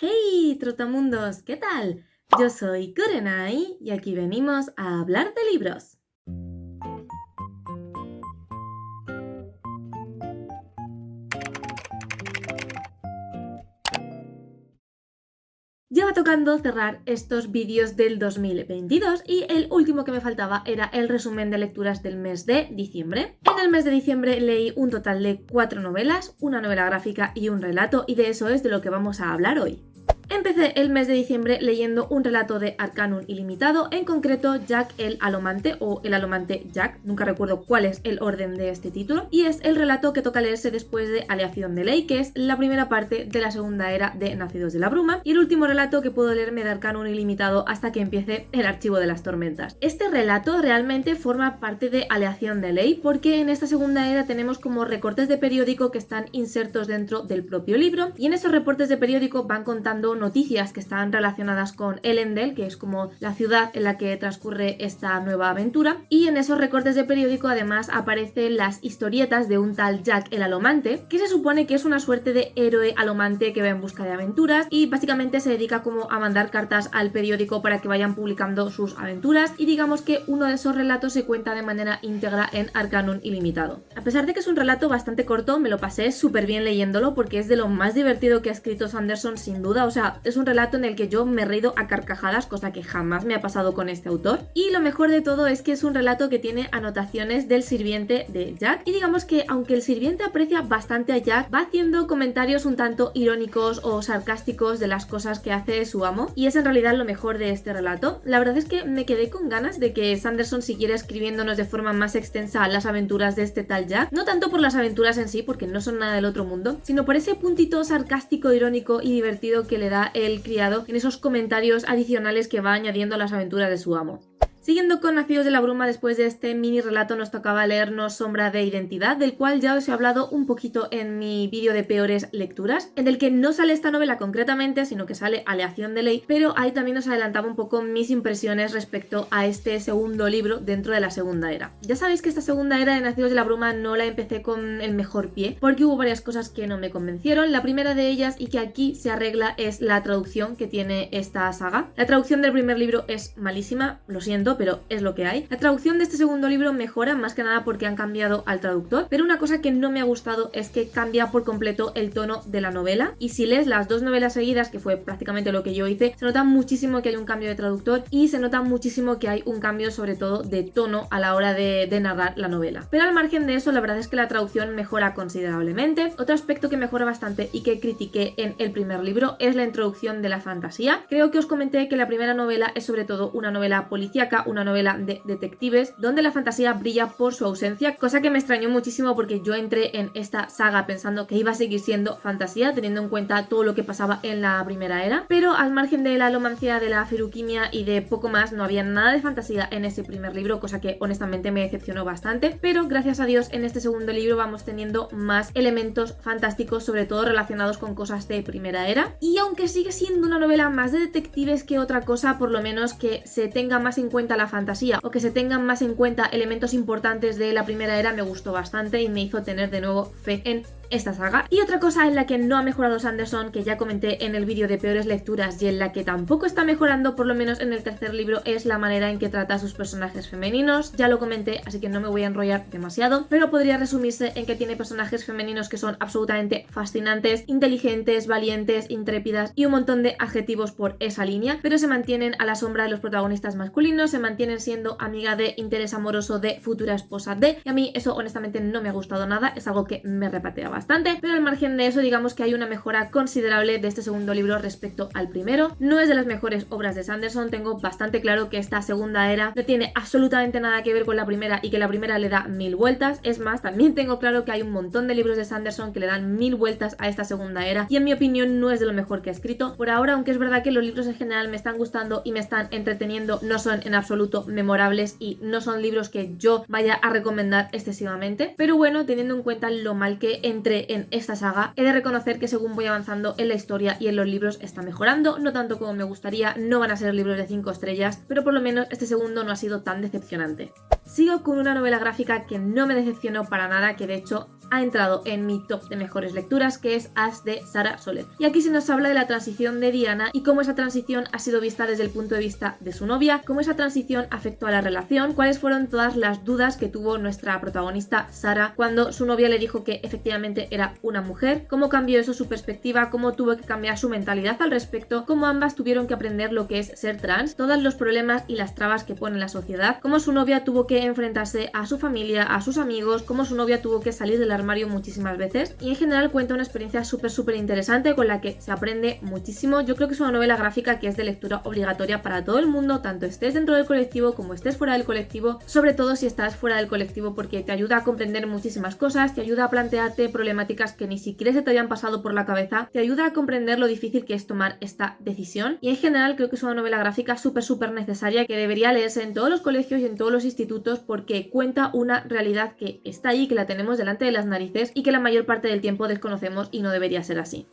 Hey, trotamundos, ¿qué tal? Yo soy Kurenai y aquí venimos a hablar de libros. Lleva tocando cerrar estos vídeos del 2022 y el último que me faltaba era el resumen de lecturas del mes de diciembre. En el mes de diciembre leí un total de 4 novelas, una novela gráfica y un relato, y de eso es de lo que vamos a hablar hoy. Empecé el mes de diciembre leyendo un relato de Arcanum Ilimitado, en concreto Jack el Alomante o El Alomante Jack, nunca recuerdo cuál es el orden de este título, y es el relato que toca leerse después de Aleación de Ley, que es la primera parte de la segunda era de Nacidos de la Bruma, y el último relato que puedo leerme de Arcanum Ilimitado hasta que empiece el Archivo de las Tormentas. Este relato realmente forma parte de Aleación de Ley porque en esta segunda era tenemos como recortes de periódico que están insertos dentro del propio libro, y en esos reportes de periódico van contando noticias que están relacionadas con Elendel, que es como la ciudad en la que transcurre esta nueva aventura, y en esos recortes de periódico además aparecen las historietas de un tal Jack el Alomante, que se supone que es una suerte de héroe alomante que va en busca de aventuras y básicamente se dedica como a mandar cartas al periódico para que vayan publicando sus aventuras, y digamos que uno de esos relatos se cuenta de manera íntegra en Arcanum Ilimitado. A pesar de que es un relato bastante corto, me lo pasé súper bien leyéndolo porque es de lo más divertido que ha escrito Sanderson sin duda. O sea, es un relato en el que yo me he reído a carcajadas, cosa que jamás me ha pasado con este autor. Y lo mejor de todo es que es un relato que tiene anotaciones del sirviente de Jack, y digamos que aunque el sirviente aprecia bastante a Jack, va haciendo comentarios un tanto irónicos o sarcásticos de las cosas que hace su amo, y es en realidad lo mejor de este relato. La verdad es que me quedé con ganas de que Sanderson siguiera escribiéndonos de forma más extensa las aventuras de este tal Jack, no tanto por las aventuras en sí, porque no son nada del otro mundo, sino por ese puntito sarcástico, irónico y divertido que le da el criado en esos comentarios adicionales que va añadiendo a las aventuras de su amo. Siguiendo con Nacidos de la Bruma, después de este mini relato nos tocaba leernos Sombra de Identidad, del cual ya os he hablado un poquito en mi vídeo de peores lecturas, en el que no sale esta novela concretamente, sino que sale Aleación de Ley, pero ahí también os adelantaba un poco mis impresiones respecto a este segundo libro dentro de la segunda era. Ya sabéis que esta segunda era de Nacidos de la Bruma no la empecé con el mejor pie, porque hubo varias cosas que no me convencieron. La primera de ellas, y que aquí se arregla, es la traducción que tiene esta saga. La traducción del primer libro es malísima, lo siento, pero es lo que hay. La traducción de este segundo libro mejora más que nada porque han cambiado al traductor, pero una cosa que no me ha gustado es que cambia por completo el tono de la novela, y si lees las dos novelas seguidas, que fue prácticamente lo que yo hice, se nota muchísimo que hay un cambio de traductor y se nota muchísimo que hay un cambio sobre todo de tono a la hora de narrar la novela. Pero al margen de eso, la verdad es que la traducción mejora considerablemente. Otro aspecto que mejora bastante y que critiqué en el primer libro es la introducción de la fantasía. Creo que os comenté que la primera novela es sobre todo una novela policíaca, una novela de detectives, donde la fantasía brilla por su ausencia, cosa que me extrañó muchísimo porque yo entré en esta saga pensando que iba a seguir siendo fantasía, teniendo en cuenta todo lo que pasaba en la primera era, pero al margen de la alomancia, de la feruquimia y de poco más, no había nada de fantasía en ese primer libro, cosa que honestamente me decepcionó bastante, pero gracias a Dios en este segundo libro vamos teniendo más elementos fantásticos, sobre todo relacionados con cosas de primera era, y aunque sigue siendo una novela más de detectives que otra cosa, por lo menos que se tenga más en cuenta la fantasía o que se tengan más en cuenta elementos importantes de la primera era, me gustó bastante y me hizo tener de nuevo fe en esta saga. Y otra cosa en la que no ha mejorado Sanderson, que ya comenté en el vídeo de peores lecturas y en la que tampoco está mejorando, por lo menos en el tercer libro, es la manera en que trata a sus personajes femeninos. Ya lo comenté, así que no me voy a enrollar demasiado, pero podría resumirse en que tiene personajes femeninos que son absolutamente fascinantes, inteligentes, valientes, intrépidas y un montón de adjetivos por esa línea, pero se mantienen a la sombra de los protagonistas masculinos, se mantienen siendo amiga de, interés amoroso de, futura esposa de, y a mí eso honestamente no me ha gustado nada, es algo que me repatea bastante, pero al margen de eso digamos que hay una mejora considerable de este segundo libro respecto al primero. No es de las mejores obras de Sanderson, tengo bastante claro que esta segunda era no tiene absolutamente nada que ver con la primera y que la primera le da 1000 vueltas, es más, también tengo claro que hay un montón de libros de Sanderson que le dan 1000 vueltas a esta segunda era y en mi opinión no es de lo mejor que ha escrito por ahora, aunque es verdad que los libros en general me están gustando y me están entreteniendo, no son en absoluto memorables y no son libros que yo vaya a recomendar excesivamente, pero bueno, teniendo en cuenta lo mal que entré en esta saga, he de reconocer que según voy avanzando en la historia y en los libros está mejorando, no tanto como me gustaría, no van a ser libros de 5 estrellas, pero por lo menos este segundo no ha sido tan decepcionante. Sigo con una novela gráfica que no me decepcionó para nada, que de hecho ha entrado en mi top de mejores lecturas, que es As de Sara Soler. Y aquí se nos habla de la transición de Diana y cómo esa transición ha sido vista desde el punto de vista de su novia, cómo esa transición afectó a la relación, cuáles fueron todas las dudas que tuvo nuestra protagonista Sara cuando su novia le dijo que efectivamente era una mujer, cómo cambió eso su perspectiva, cómo tuvo que cambiar su mentalidad al respecto, cómo ambas tuvieron que aprender lo que es ser trans, todos los problemas y las trabas que pone la sociedad, cómo su novia tuvo que enfrentarse a su familia, a sus amigos, cómo su novia tuvo que salir del armario muchísimas veces, y en general cuenta una experiencia súper interesante con la que se aprende muchísimo. Yo creo que es una novela gráfica que es de lectura obligatoria para todo el mundo, tanto estés dentro del colectivo como estés fuera del colectivo, sobre todo si estás fuera del colectivo, porque te ayuda a comprender muchísimas cosas, te ayuda a plantearte problemáticas que ni siquiera se te habían pasado por la cabeza, te ayuda a comprender lo difícil que es tomar esta decisión, y en general creo que es una novela gráfica súper necesaria que debería leerse en todos los colegios y en todos los institutos, porque cuenta una realidad que está ahí, que la tenemos delante de las narices y que la mayor parte del tiempo desconocemos, y no debería ser así.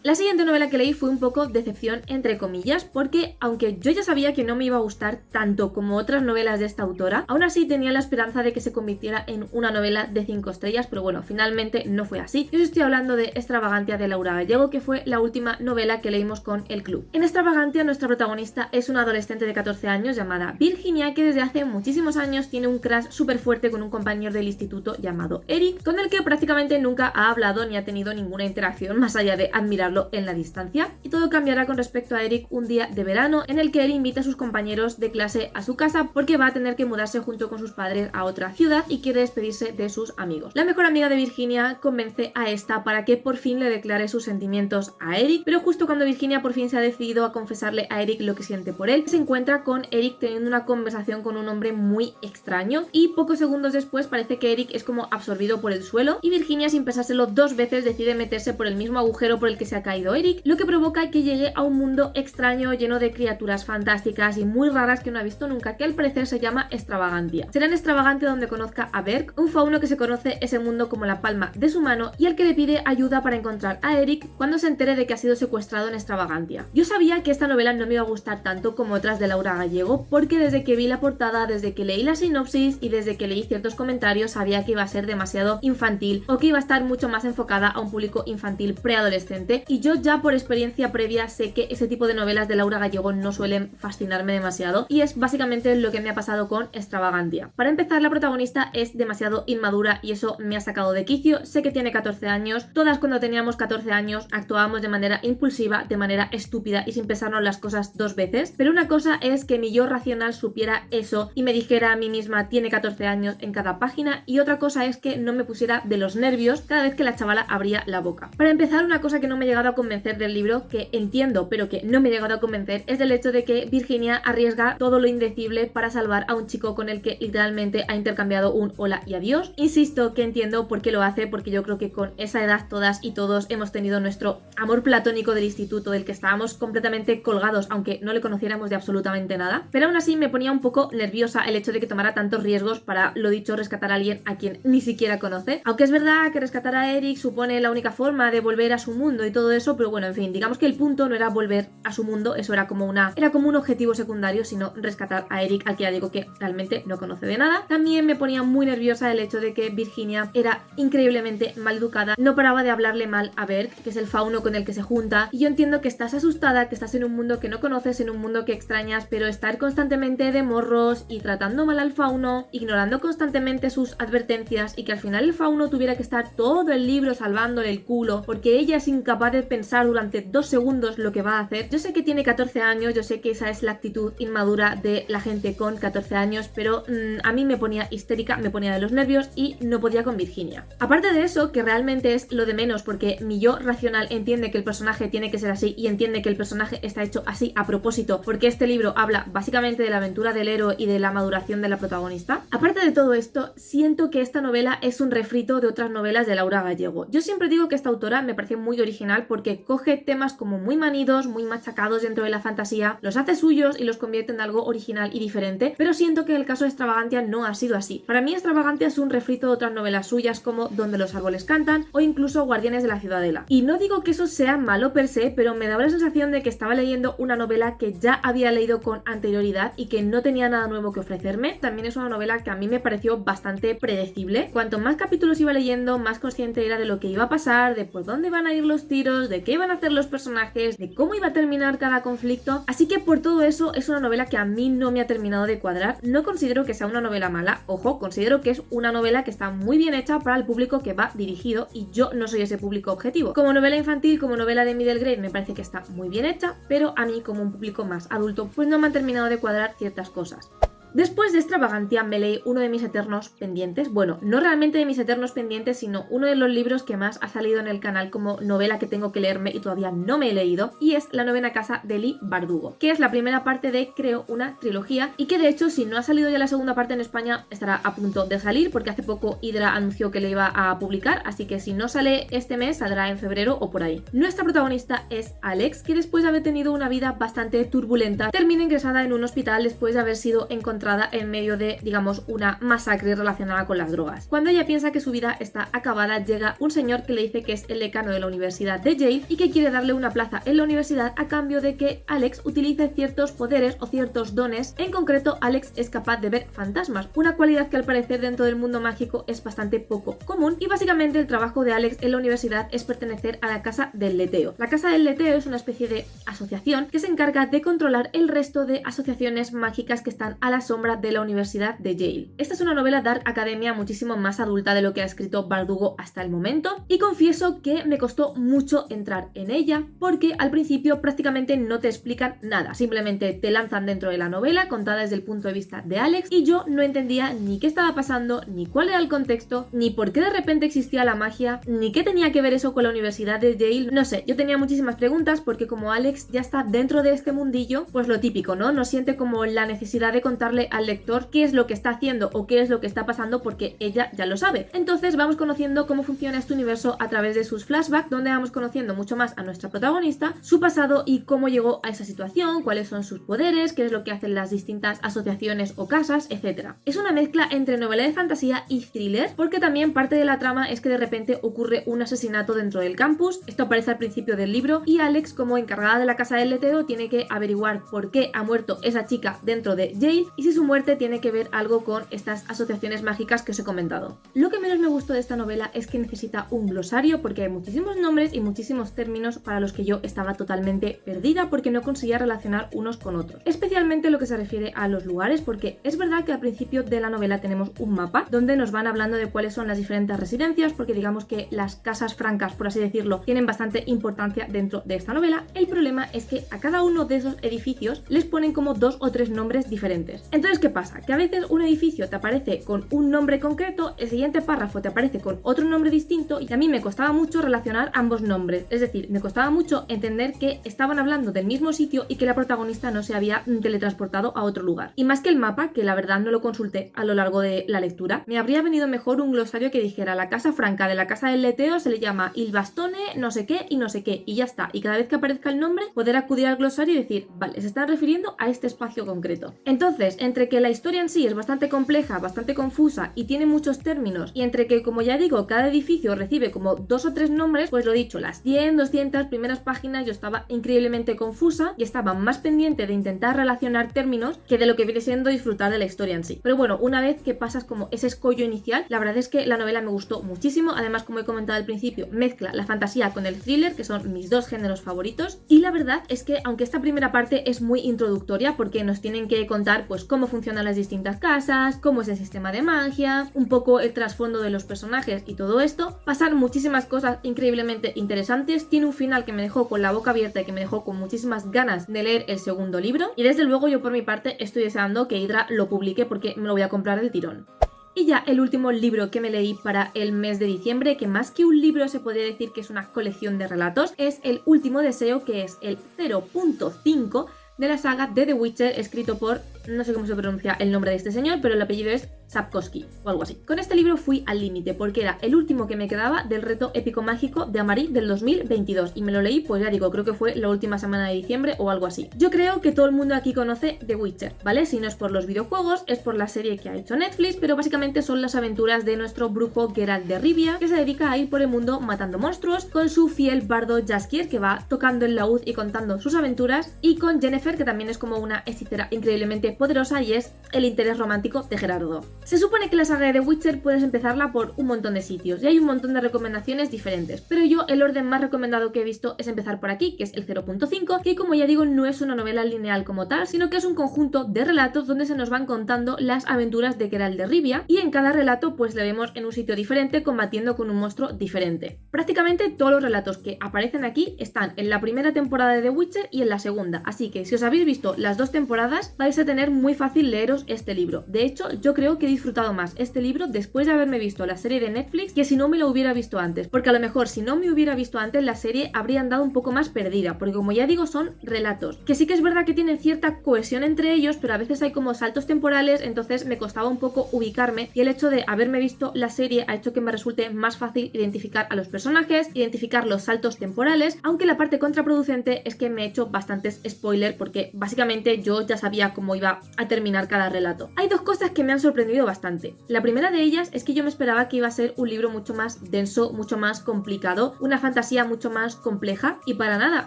La siguiente novela que leí fue un poco decepción, entre comillas, porque aunque yo ya sabía que no me iba a gustar tanto como otras novelas de esta autora, aún así tenía la esperanza de que se convirtiera en una novela de 5 estrellas, pero bueno, finalmente no fue así. Yo os estoy hablando de Extravagantia de Laura Gallego, que fue la última novela que leímos con el club. En Extravagantia, nuestra protagonista es una adolescente de 14 años llamada Virginia, que desde hace muchísimos años tiene un crush súper fuerte con un compañero del instituto llamado Eric, con el que prácticamente nunca ha hablado ni ha tenido ninguna interacción más allá de admirarlo en la distancia, y todo cambiará con respecto a Eric un día de verano en el que él invita a sus compañeros de clase a su casa porque va a tener que mudarse junto con sus padres a otra ciudad y quiere despedirse de sus amigos. La mejor amiga de Virginia convence a esta para que por fin le declare sus sentimientos a Eric, pero justo cuando Virginia por fin se ha decidido a confesarle a Eric lo que siente por él, se encuentra con Eric teniendo una conversación con un hombre muy extraño, y pocos segundos después parece que Eric es como absorbido por el suelo y Virginia, sin pensárselo 2 veces, decide meterse por el mismo agujero por el que se ha caído Eric, lo que provoca que llegue a un mundo extraño lleno de criaturas fantásticas y muy raras que no ha visto nunca, que al parecer se llama Extravagantia. Será en Extravagantia donde conozca a Berg, un fauno que se conoce ese mundo como la palma de su mano y al que le pide ayuda para encontrar a Eric cuando se entere de que ha sido secuestrado en Extravagantia. Yo sabía que esta novela no me iba a gustar tanto como otras de Laura Gallego, porque desde que vi la portada, desde que leí la sinopsis y desde que leí ciertos comentarios sabía que iba a ser demasiado infantil o que iba a estar mucho más enfocada a un público infantil preadolescente, y yo ya por experiencia previa sé que ese tipo de novelas de Laura Gallego no suelen fascinarme demasiado, y es básicamente lo que me ha pasado con Extravagantia. Para empezar, la protagonista es demasiado inmadura y eso me ha sacado de quicio. Sé que tiene 14 años, todas cuando teníamos 14 años actuábamos de manera impulsiva, de manera estúpida y sin pensarnos las cosas 2 veces, pero una cosa es que mi yo racional supiera eso y me dijera a mí misma tiene 14 años en cada página, y otra cosa es que no me pusiera de los nervios cada vez que la chavala abría la boca. Para empezar, una cosa que no me ha llegado a convencer del libro, que entiendo pero que no me ha llegado a convencer, es el hecho de que Virginia arriesga todo lo indecible para salvar a un chico con el que literalmente ha intercambiado un hola y adiós. Insisto que entiendo por qué lo hace, porque yo creo que con esa edad todas y todos hemos tenido nuestro amor platónico del instituto, del que estábamos completamente colgados aunque no le conociéramos de absolutamente nada, pero aún así me ponía un poco nerviosa el hecho de que tomara tantos riesgos para, lo dicho, rescatar a alguien a quien ni siquiera conoce, aunque es verdad que rescatar a Eric supone la única forma de volver a su mundo y todo eso, pero bueno, en fin, digamos que el punto no era volver a su mundo, eso era como un objetivo secundario, sino rescatar a Eric, al que ya digo que realmente no conoce de nada. También me ponía muy nerviosa el hecho de que Virginia era increíblemente mal educada, no paraba de hablarle mal a Berg, que es el fauno con el que se junta, y yo entiendo que estás asustada, que estás en un mundo que no conoces, en un mundo que extrañas, pero estar constantemente de morros y tratando mal al fauno, ignorando constantemente sus advertencias, y que al final el fauno tuviera que estar todo el libro salvándole el culo porque ella es incapaz de pensar durante 2 segundos lo que va a hacer. Yo sé que tiene 14 años, yo sé que esa es la actitud inmadura de la gente con 14 años, pero a mí me ponía histérica, me ponía de los nervios y no podía con Virginia. Aparte de eso, que realmente es lo de menos, porque mi yo racional entiende que el personaje tiene que ser así y entiende que el personaje está hecho así a propósito, porque este libro habla básicamente de la aventura del héroe y de la maduración de la protagonista. Aparte de todo esto, siento que esta novela es un refrito de otras novelas de Laura Gallego. Yo siempre digo que esta autora me parece muy original genial porque coge temas como muy manidos, muy machacados dentro de la fantasía, los hace suyos y los convierte en algo original y diferente, pero siento que en el caso de Extravagantia no ha sido así. Para mí Extravagantia es un refrito de otras novelas suyas como Donde los árboles cantan o incluso Guardianes de la Ciudadela. Y no digo que eso sea malo per se, pero me daba la sensación de que estaba leyendo una novela que ya había leído con anterioridad y que no tenía nada nuevo que ofrecerme. También es una novela que a mí me pareció bastante predecible. Cuanto más capítulos iba leyendo, más consciente era de lo que iba a pasar, de por dónde van a ir los tiros, de qué iban a hacer los personajes, de cómo iba a terminar cada conflicto. Así que por todo eso es una novela que a mí no me ha terminado de cuadrar. No considero que sea una novela mala, ojo, considero que es una novela que está muy bien hecha para el público que va dirigido y yo no soy ese público objetivo. Como novela infantil, como novela de middle grade me parece que está muy bien hecha, pero a mí como un público más adulto pues no me han terminado de cuadrar ciertas cosas. Después de Extravagantia me leí uno de mis eternos pendientes, bueno, no realmente de mis eternos pendientes, sino uno de los libros que más ha salido en el canal como novela que tengo que leerme y todavía no me he leído, y es La novena casa de Leigh Bardugo, que es la primera parte de, creo, una trilogía, y que de hecho si no ha salido ya la segunda parte en España estará a punto de salir, porque hace poco Hydra anunció que le iba a publicar, así que si no sale este mes saldrá en febrero o por ahí. Nuestra protagonista es Alex, que después de haber tenido una vida bastante turbulenta, termina ingresada en un hospital después de haber sido encontrada en medio de, digamos, una masacre relacionada con las drogas. Cuando ella piensa que su vida está acabada, llega un señor que le dice que es el decano de la Universidad de Yale y que quiere darle una plaza en la universidad a cambio de que Alex utilice ciertos poderes o ciertos dones. En concreto, Alex es capaz de ver fantasmas, una cualidad que al parecer dentro del mundo mágico es bastante poco común, y básicamente el trabajo de Alex en la universidad es pertenecer a la Casa del Leteo. La Casa del Leteo es una especie de asociación que se encarga de controlar el resto de asociaciones mágicas que están a la sombra de la Universidad de Yale. Esta es una novela Dark Academia muchísimo más adulta de lo que ha escrito Bardugo hasta el momento, y confieso que me costó mucho entrar en ella porque al principio prácticamente no te explican nada, simplemente te lanzan dentro de la novela contada desde el punto de vista de Alex y yo no entendía ni qué estaba pasando, ni cuál era el contexto, ni por qué de repente existía la magia, ni qué tenía que ver eso con la Universidad de Yale. No sé, yo tenía muchísimas preguntas porque como Alex ya está dentro de este mundillo, pues lo típico, ¿no? No siente como la necesidad de contarle al lector qué es lo que está haciendo o qué es lo que está pasando porque ella ya lo sabe. Entonces vamos conociendo cómo funciona este universo a través de sus flashbacks, donde vamos conociendo mucho más a nuestra protagonista, su pasado y cómo llegó a esa situación, cuáles son sus poderes, qué es lo que hacen las distintas asociaciones o casas, etc. Es una mezcla entre novela de fantasía y thriller, porque también parte de la trama es que de repente ocurre un asesinato dentro del campus. Esto aparece al principio del libro y Alex, como encargada de la Casa del Leteo, tiene que averiguar por qué ha muerto esa chica dentro de Yale y si su muerte tiene que ver algo con estas asociaciones mágicas que os he comentado. Lo que menos me gustó de esta novela es que necesita un glosario porque hay muchísimos nombres y muchísimos términos para los que yo estaba totalmente perdida porque no conseguía relacionar unos con otros. Especialmente lo que se refiere a los lugares, porque es verdad que al principio de la novela tenemos un mapa donde nos van hablando de cuáles son las diferentes residencias, porque digamos que las casas francas, por así decirlo, tienen bastante importancia dentro de esta novela. El problema es que a cada uno de esos edificios les ponen como 2 o 3 nombres diferentes. Entonces, ¿qué pasa? Que a veces un edificio te aparece con un nombre concreto, el siguiente párrafo te aparece con otro nombre distinto y a mí me costaba mucho relacionar ambos nombres, es decir, me costaba mucho entender que estaban hablando del mismo sitio y que la protagonista no se había teletransportado a otro lugar. Y más que el mapa, que la verdad no lo consulté a lo largo de la lectura, me habría venido mejor un glosario que dijera la casa franca de la Casa del Leteo se le llama Il Bastone, no sé qué y no sé qué, y ya está. Y cada vez que aparezca el nombre, poder acudir al glosario y decir, vale, se están refiriendo a este espacio concreto. Entonces, entre que la historia en sí es bastante compleja, bastante confusa y tiene muchos términos, y entre que, como ya digo, cada edificio recibe como 2 o 3 nombres, pues lo dicho, las 100, 200 primeras páginas yo estaba increíblemente confusa y estaba más pendiente de intentar relacionar términos que de lo que viene siendo disfrutar de la historia en sí. Pero bueno, una vez que pasas como ese escollo inicial, la verdad es que la novela me gustó muchísimo. Además, como he comentado al principio, mezcla la fantasía con el thriller, que son mis dos géneros favoritos, y la verdad es que aunque esta primera parte es muy introductoria porque nos tienen que contar pues cómo funcionan las distintas casas, cómo es el sistema de magia, un poco el trasfondo de los personajes y todo esto, pasan muchísimas cosas increíblemente interesantes. Tiene un final que me dejó con la boca abierta y que me dejó con muchísimas ganas de leer el segundo libro, y desde luego yo por mi parte estoy deseando que Hydra lo publique porque me lo voy a comprar del tirón. Y ya el último libro que me leí para el mes de diciembre, que más que un libro se podría decir que es una colección de relatos, es El último deseo, que es el 0.5 de la saga de The Witcher, escrito por, no sé cómo se pronuncia el nombre de este señor, pero el apellido es Sapkowski o algo así. Con este libro fui al límite porque era el último que me quedaba del reto épico mágico de Amarí del 2022 y me lo leí, pues ya digo, creo que fue la última semana de diciembre o algo así. Yo creo que todo el mundo aquí conoce The Witcher, ¿vale? Si no es por los videojuegos, es por la serie que ha hecho Netflix, pero básicamente son las aventuras de nuestro brujo Geralt de Rivia, que se dedica a ir por el mundo matando monstruos, con su fiel bardo Jaskier, que va tocando el laúd y contando sus aventuras, y con Yennefer, que también es como una hechicera increíblemente poderosa y es el interés romántico de Gerardo. Se supone que la saga de The Witcher puedes empezarla por un montón de sitios y hay un montón de recomendaciones diferentes, pero yo el orden más recomendado que he visto es empezar por aquí, que es el 0.5, que como ya digo no es una novela lineal como tal, sino que es un conjunto de relatos donde se nos van contando las aventuras de Geralt de Rivia y en cada relato pues le vemos en un sitio diferente combatiendo con un monstruo diferente. Prácticamente todos los relatos que aparecen aquí están en la primera temporada de The Witcher y en la segunda, así que si os habéis visto las dos temporadas vais a tener muy fácil leeros este libro. De hecho, yo creo que he disfrutado más este libro después de haberme visto la serie de Netflix que si no me lo hubiera visto antes, porque a lo mejor si no me hubiera visto antes la serie habría andado un poco más perdida, porque como ya digo son relatos, que sí que es verdad que tienen cierta cohesión entre ellos, pero a veces hay como saltos temporales, entonces me costaba un poco ubicarme y el hecho de haberme visto la serie ha hecho que me resulte más fácil identificar a los personajes, identificar los saltos temporales, aunque la parte contraproducente es que me he hecho bastantes spoilers porque básicamente yo ya sabía cómo iba a terminar cada relato. Hay dos cosas que me han sorprendido bastante. La primera de ellas es que yo me esperaba que iba a ser un libro mucho más denso, mucho más complicado, una fantasía mucho más compleja y para nada,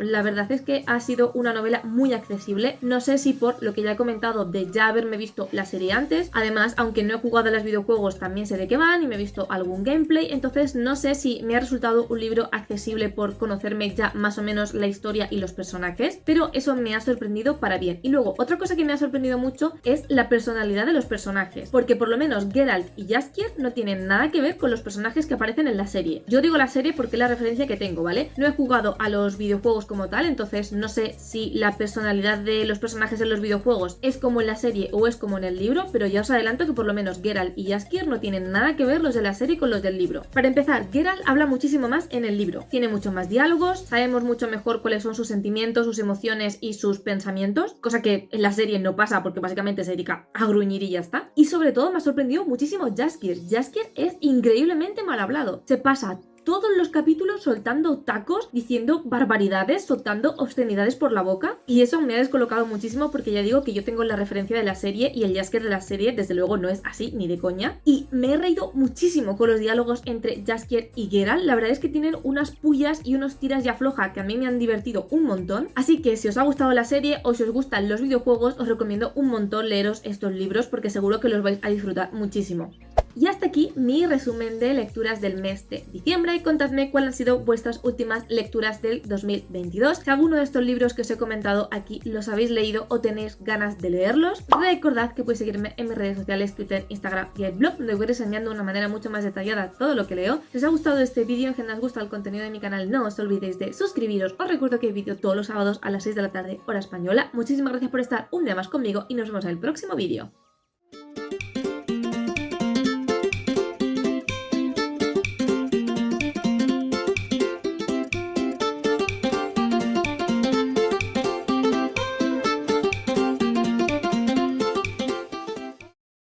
la verdad es que ha sido una novela muy accesible, no sé si por lo que ya he comentado de ya haberme visto la serie antes, además aunque no he jugado a los videojuegos también sé de qué van y me he visto algún gameplay, entonces no sé si me ha resultado un libro accesible por conocerme ya más o menos la historia y los personajes, pero eso me ha sorprendido para bien. Y luego otra cosa que me ha sorprendido mucho es la personalidad de los personajes, porque por lo menos Geralt y Jaskier no tienen nada que ver con los personajes que aparecen en la serie. Yo digo la serie porque es la referencia que tengo, ¿vale? No he jugado a los videojuegos como tal, entonces no sé si la personalidad de los personajes en los videojuegos es como en la serie o es como en el libro, pero ya os adelanto que por lo menos Geralt y Jaskier no tienen nada que ver los de la serie con los del libro. Para empezar, Geralt habla muchísimo más en el libro, tiene mucho más diálogos, sabemos mucho mejor cuáles son sus sentimientos, sus emociones y sus pensamientos, cosa que en la serie no pasa porque básicamente se dedica a gruñir y ya está. Y sobre todo me ha sorprendido muchísimo Jaskier. Jaskier es increíblemente mal hablado, se pasa todos los capítulos soltando tacos, diciendo barbaridades, soltando obscenidades por la boca y eso me ha descolocado muchísimo porque ya digo que yo tengo la referencia de la serie y el Jaskier de la serie desde luego no es así ni de coña y me he reído muchísimo con los diálogos entre Jaskier y Geralt. La verdad es que tienen unas pullas y unos tiras y afloja que a mí me han divertido un montón, así que si os ha gustado la serie o si os gustan los videojuegos os recomiendo un montón leeros estos libros porque seguro que los vais a disfrutar muchísimo. Y hasta aquí mi resumen de lecturas del mes de diciembre y contadme cuáles han sido vuestras últimas lecturas del 2022. Si alguno de estos libros que os he comentado aquí los habéis leído o tenéis ganas de leerlos, recordad que podéis seguirme en mis redes sociales, Twitter, Instagram y el blog, donde voy reseñando de una manera mucho más detallada todo lo que leo. Si os ha gustado este vídeo, en general os gusta el contenido de mi canal, no os olvidéis de suscribiros. Os recuerdo que hay vídeo todos los sábados a las 6 de la tarde, hora española. Muchísimas gracias por estar un día más conmigo y nos vemos en el próximo vídeo.